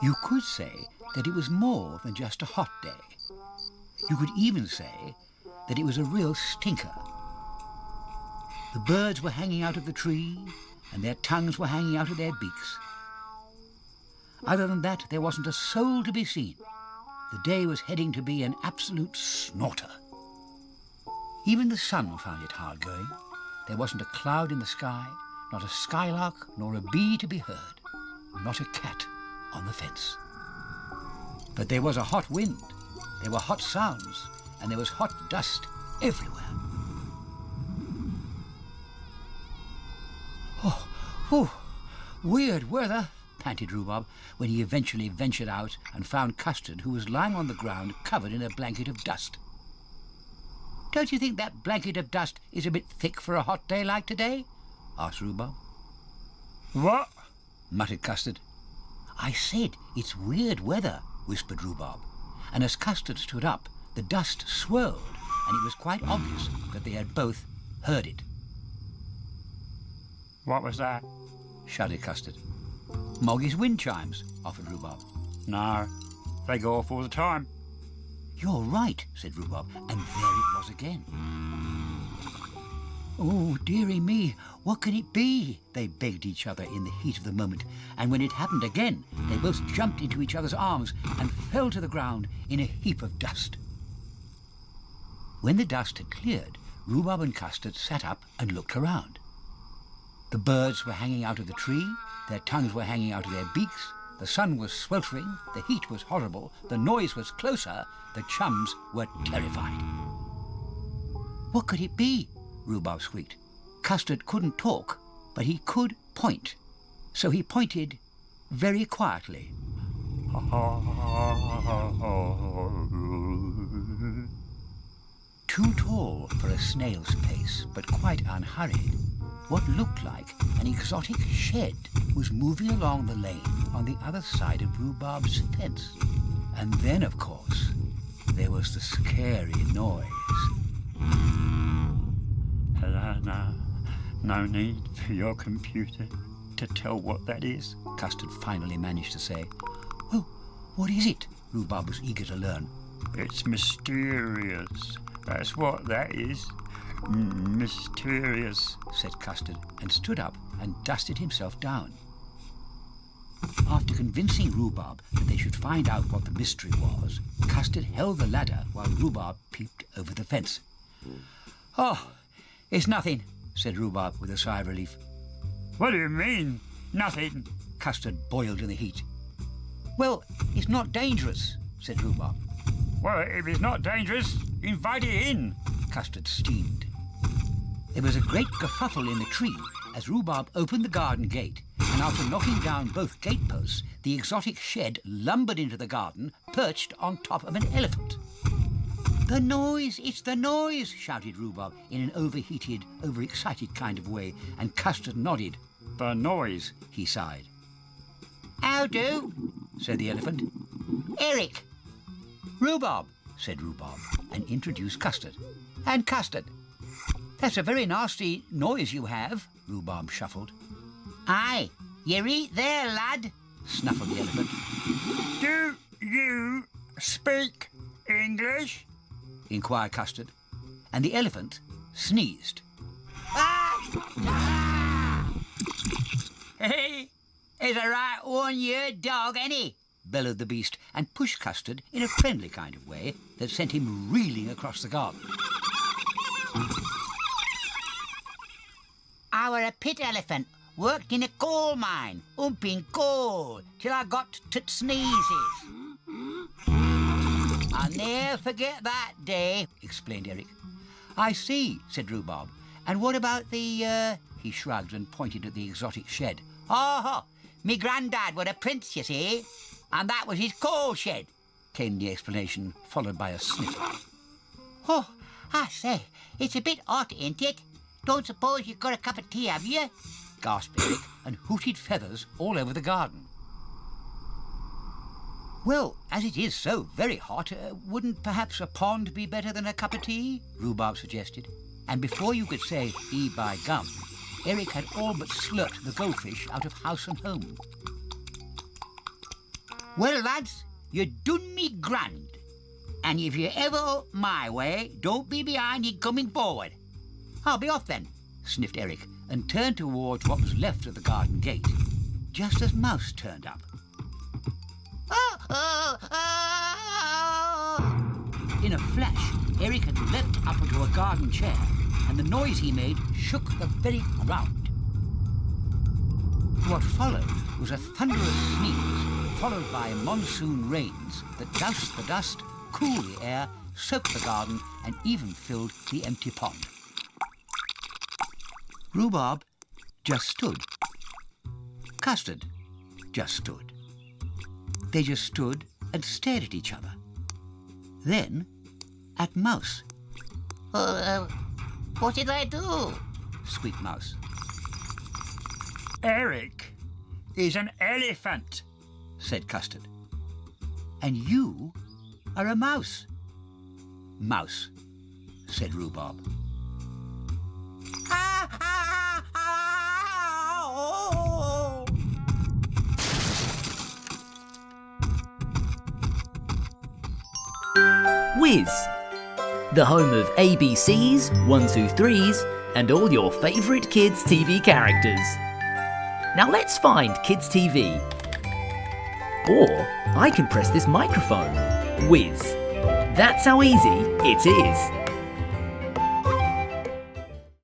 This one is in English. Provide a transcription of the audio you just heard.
You could say that it was more than just a hot day. You could even say that it was a real stinker. The birds were hanging out of the tree, and their tongues were hanging out of their beaks. Other than that, there wasn't a soul to be seen. The day was heading to be an absolute snorter. Even the sun found it hard going. There wasn't a cloud in the sky, not a skylark nor a bee to be heard, not a cat on the fence. But there was a hot wind, there were hot sounds, and there was hot dust everywhere. Oh, weird weather, panted Rhubarb, when he eventually ventured out and found Custard, who was lying on the ground covered in a blanket of dust. Don't you think that blanket of dust is a bit thick for a hot day like today? Asked Rhubarb. What? Muttered Custard. I said it's weird weather, whispered Rhubarb, and as Custard stood up, the dust swirled, and it was quite obvious that they had both heard it. What was that? Shuddered Custard. Moggy's wind chimes, offered Rhubarb. No, they go off all the time. You're right, said Rhubarb, and there it was again. Oh, dearie me, what can it be? They begged each other in the heat of the moment, and when it happened again, they both jumped into each other's arms and fell to the ground in a heap of dust. When the dust had cleared, Rhubarb and Custard sat up and looked around. The birds were hanging out of the tree, their tongues were hanging out of their beaks, the sun was sweltering, the heat was horrible, the noise was closer, the chums were terrified. What could it be? Rhubarb squeaked. Custard couldn't talk, but he could point. So he pointed very quietly. Too tall for a snail's pace, but quite unhurried, what looked like an exotic shed was moving along the lane on the other side of Rhubarb's fence. And then, of course, there was the scary noise. No need for your computer to tell what that is, Custard finally managed to say. Well, what is it? Rhubarb was eager to learn. It's mysterious. That's what that is. Mysterious, said Custard, and stood up and dusted himself down. After convincing Rhubarb that they should find out what the mystery was, Custard held the ladder while Rhubarb peeped over the fence. Oh, it's nothing, said Rhubarb with a sigh of relief. What do you mean, nothing? Custard boiled in the heat. Well, it's not dangerous, said Rhubarb. Well, if it's not dangerous, invite it in, Custard steamed. There was a great kerfuffle in the tree as Rhubarb opened the garden gate, and after knocking down both gateposts, the exotic shed lumbered into the garden, perched on top of an elephant. The noise! It's the noise! Shouted Rhubarb in an overheated, overexcited kind of way, and Custard nodded. The noise, he sighed. How do? Said the elephant. Eric! Rhubarb, said Rhubarb, and introduced Custard. And Custard. That's a very nasty noise you have, Rhubarb shuffled. Aye, you eat there, lad, snuffled the elephant. Do you speak English? Inquired Custard, and the elephant sneezed. Hey, is a right one-year dog, any? Bellowed the beast, and pushed Custard in a friendly kind of way that sent him reeling across the garden. I were a pit elephant, worked in a coal mine, umping coal, till I got to sneezes. I'll ne'er forget that day, explained Eric. I see, said Rhubarb. And what about the, He shrugged and pointed at the exotic shed. Oh, me grandad were a prince, you see, and that was his coal shed, came the explanation, followed by a sniff. Oh, I say, it's a bit hot, ain't it? Don't suppose you've got a cup of tea, have you? Gasped Eric, and hooted feathers all over the garden. Well, as it is so very hot, wouldn't perhaps a pond be better than a cup of tea? Rhubarb suggested. And before you could say, by gum, Eric had all but slurped the goldfish out of house and home. Well, lads, you done me grand. And if you ever up my way, don't be behind in coming forward. I'll be off then, sniffed Eric, and turned towards what was left of the garden gate, just as Mouse turned up. In a flash, Eric had leapt up onto a garden chair, and the noise he made shook the very ground. What followed was a thunderous sneeze, followed by monsoon rains that doused the dust, cooled the air, soaked the garden, and even filled the empty pond. Rhubarb just stood. Custard just stood. They just stood and stared at each other. Then at Mouse. What did I do? Squeaked Mouse. Eric is an elephant, Said Custard. And you are a mouse. Mouse, said Rhubarb. Wizz, the home of ABCs, 1, 2, 3s, and all your favourite kids' TV characters. Now let's find kids' TV. Or I can press this microphone. Wizz. That's how easy it is.